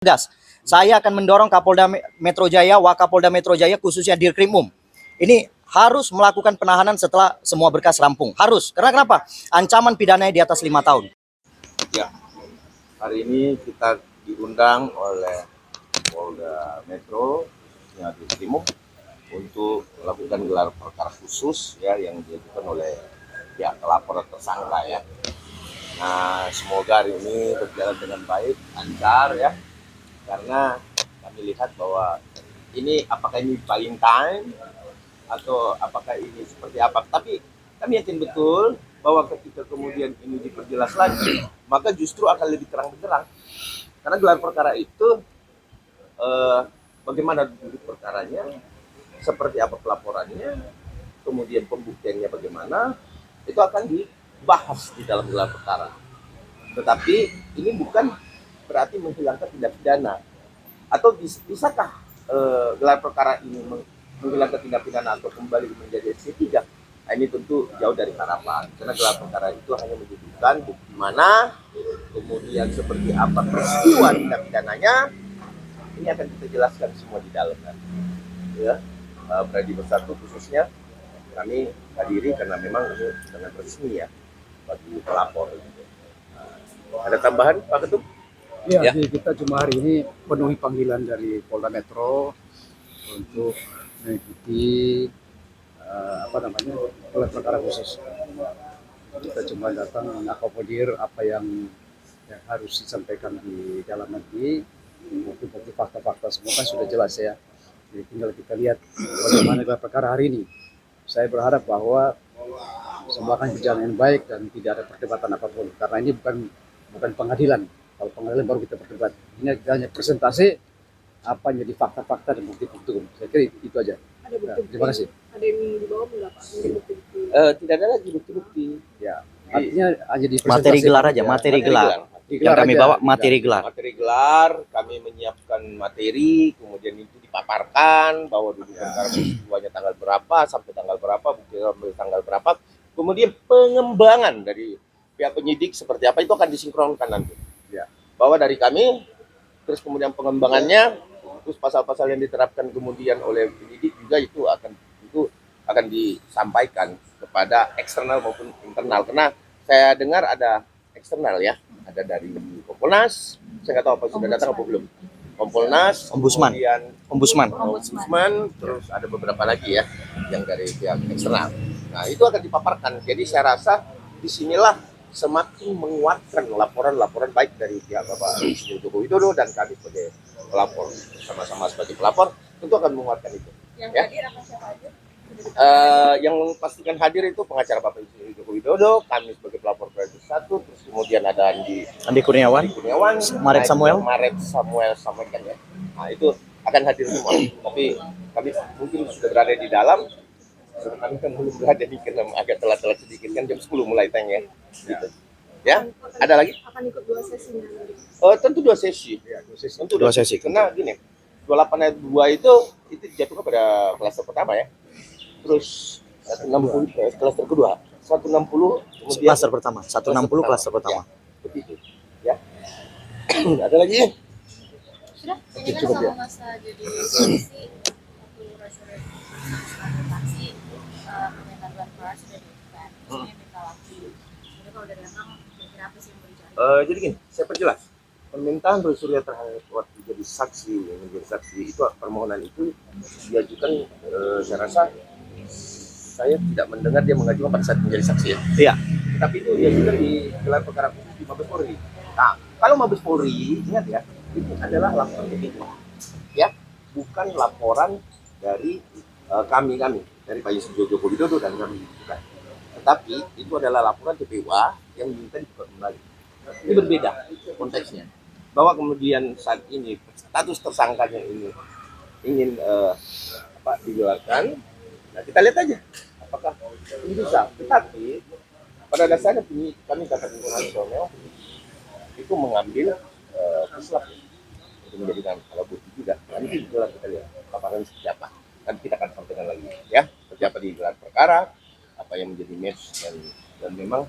Tegas, saya akan mendorong Kapolda Metro Jaya, Wakapolda Metro Jaya, khususnya Dirkrimum. Ini harus melakukan penahanan setelah semua berkas rampung. Harus. Karena kenapa? Ancaman pidananya di atas 5 tahun. Ya, hari ini kita diundang oleh Polda Metro, khususnya Dirkrimum, untuk melakukan gelar perkara khusus ya yang dilakukan oleh pihak pelapor tersangka ya. Nah, semoga hari ini berjalan dengan baik, lancar ya. Karena kami lihat bahwa ini apakah ini buying time atau apakah ini seperti apa, tapi kami yakin betul bahwa ketika kemudian ini diperjelas lagi, maka justru akan lebih terang benderang. Karena gelar perkara itu bagaimana duduk perkaranya, seperti apa pelaporannya, kemudian pembuktiannya bagaimana, itu akan dibahas di dalam gelar perkara. Tetapi ini bukan berarti menghilangkan tindak pidana, atau bisakah gelar perkara ini menghilangkan tindak pidana atau kembali menjadi SP3? Nah, ini tentu jauh dari harapan, karena gelar perkara itu hanya menunjukkan bukti mana, kemudian seperti apa peristiwa tindak pidananya, ini akan kita jelaskan semua di dalam nanti. Ya, Pradi Bersatu khususnya kami hadiri karena memang ini sangat resmi ya bagi pelapor. Ada tambahan Pak Ketum? Ya, kita cuma hari ini penuhi panggilan dari Polda Metro untuk mengikuti gelar perkara khusus. Kita cuma datang mengakomodir apa yang harus disampaikan di dalam nanti. Bukti fakta-fakta semua kan sudah jelas ya. Jadi tinggal kita lihat bagaimana gelar perkara hari ini. Saya berharap bahwa semua akan berjalan dengan baik dan tidak ada perdebatan apapun. Karena ini bukan pengadilan. Kalau pengadilan baru kita berdebat. Ini hanya presentasi apa yang jadi fakta-fakta dan bukti-bukti. Saya kira itu aja. Ada bukti-bukti. Terima kasih. Ada yang dibawa enggak Pak? Bukti-bukti. Tidak ada lagi bukti-bukti. Ya, artinya hanya di Materi gelar aja, materi gelar. Yang kami bawa materi gelar. Materi gelar, kami menyiapkan materi, kemudian itu dipaparkan bahwa dulu perkara peristiwanya tanggal berapa sampai tanggal berapa, bukti sampai tanggal berapa. Kemudian pengembangan dari pihak penyidik seperti apa itu akan disinkronkan nanti. Ya, bahwa dari kami, terus kemudian pengembangannya, terus pasal-pasal yang diterapkan kemudian oleh penyidik juga itu akan disampaikan kepada eksternal maupun internal. Karena saya dengar ada eksternal ya, ada dari Kompolnas, saya nggak tahu apa sudah datang apa belum. Kompolnas, Ombudsman. kemudian Ombudsman, terus ada beberapa lagi ya yang dari pihak eksternal. Nah itu akan dipaparkan. Jadi saya rasa disinilah semakin menguatkan laporan-laporan baik dari pihak Bapak Presiden Joko Widodo dan kami sebagai pelapor, sama-sama sebagai pelapor tentu akan menguatkan itu. Yang Ya. hadir apa siapa aja? Yang pastikan hadir itu pengacara Bapak Presiden Joko Widodo, kami sebagai pelapor Pradi Bersatu, terus kemudian ada Andi Kurniawan, Maret Samuel sampaikan ya. Nah itu akan hadir semua. Tapi kami mungkin sudah berada di dalam. Kami kan belum berada di karena agak telat sedikit kan jam 10 mulai tanya. Gitu. Ya, ada lagi? Akan ikut 2 sesi nanti. Tentu 2 sesi. Ya, tentu 2 sesi. Karena gini, 28 ayat 2 itu jatuh kepada klaster pertama ya. Terus 160 klaster kedua. 160 kemudian klaster pertama. 160 klaster pertama. Ya, begitu. Ya. Ada lagi? Sudah, ini kan cukup, sama ya. masa jadi sesi waktu resurreksi permintaan gelar perkara sudah dilakukan. Maksudnya minta lagi. Jadi kalau dari Abang kira-kira apa sih yang mau dicari? Jadi gini, saya perjelas. Permintaan Rosuria terhadap waktu jadi saksi, itu permohonan itu diajukan. Saya rasa saya tidak mendengar dia mengajukan pada saat menjadi saksi ya. Iya. Tapi itu diajukan di gelar perkara khusus di Mabes Polri. Nah, kalau Mabes Polri ingat ya, itu adalah laporan TPW, ya, bukan laporan dari kami dari Pak Joko Widodo dan kami bukan. Tetapi itu adalah laporan TPW yang diminta dibuka kembali. Ini berbeda konteksnya. Bahwa kemudian saat ini status tersangkanya ini ingin digelarkan. Nah, kita lihat aja apakah ini bisa. Tetapi pada dasarnya kami katakan nasional itu mengambil Islam untuk menjadikan alat bukti juga. Nanti gelar kita lihat paparan seperti apa. Nanti kita akan sampaikan lagi ya seperti apa di gelar perkara, apa yang menjadi match dan memang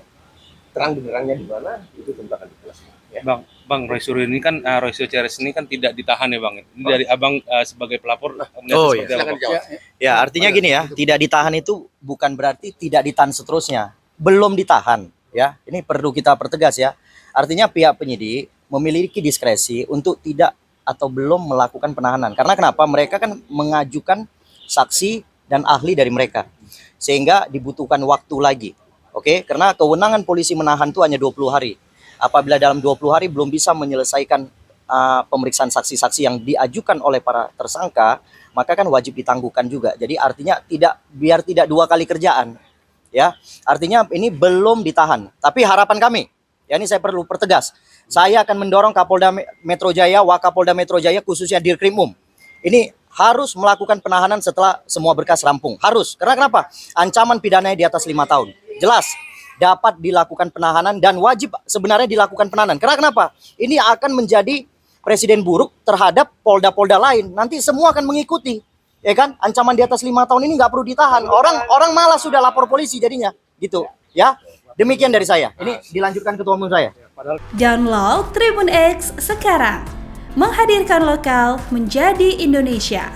terang benderangnya di mana itu tentu akan dijelaskan. Bang Roy Suryo ini kan Roy Suryo Ceres ini kan tidak ditahan ya Bang. Ini dari Abang sebagai pelapor melihat Oh, seperti apa, Silakan Bang? dijawab. Ya, artinya gini ya, tidak ditahan itu bukan berarti tidak ditahan seterusnya. Belum ditahan, ya. Ini perlu kita pertegas ya. Artinya pihak penyidik memiliki diskresi untuk tidak atau belum melakukan penahanan. Karena kenapa? Mereka kan mengajukan saksi dan ahli dari mereka. Sehingga dibutuhkan waktu lagi. Oke, karena kewenangan polisi menahan itu hanya 20 hari. Apabila dalam 20 hari belum bisa menyelesaikan pemeriksaan saksi-saksi yang diajukan oleh para tersangka, maka kan wajib ditangguhkan juga. Jadi artinya biar tidak dua kali kerjaan. Ya, artinya ini belum ditahan. Tapi harapan kami, ya ini saya perlu pertegas. Saya akan mendorong Kapolda Metro Jaya, Wakapolda Metro Jaya, khususnya Dirkrimum. Ini harus melakukan penahanan setelah semua berkas rampung. Harus. Karena kenapa? Ancaman pidananya di atas 5 tahun. Jelas. Dapat dilakukan penahanan dan wajib sebenarnya dilakukan penahanan. Karena kenapa? Ini akan menjadi presiden buruk terhadap polda-polda lain. Nanti semua akan mengikuti. Ya kan? Ancaman di atas 5 tahun ini nggak perlu ditahan. Orang malah sudah lapor polisi jadinya. Gitu. Ya. Demikian dari saya. Ini dilanjutkan ketua umum saya. Download Tribun X sekarang. Menghadirkan lokal menjadi Indonesia.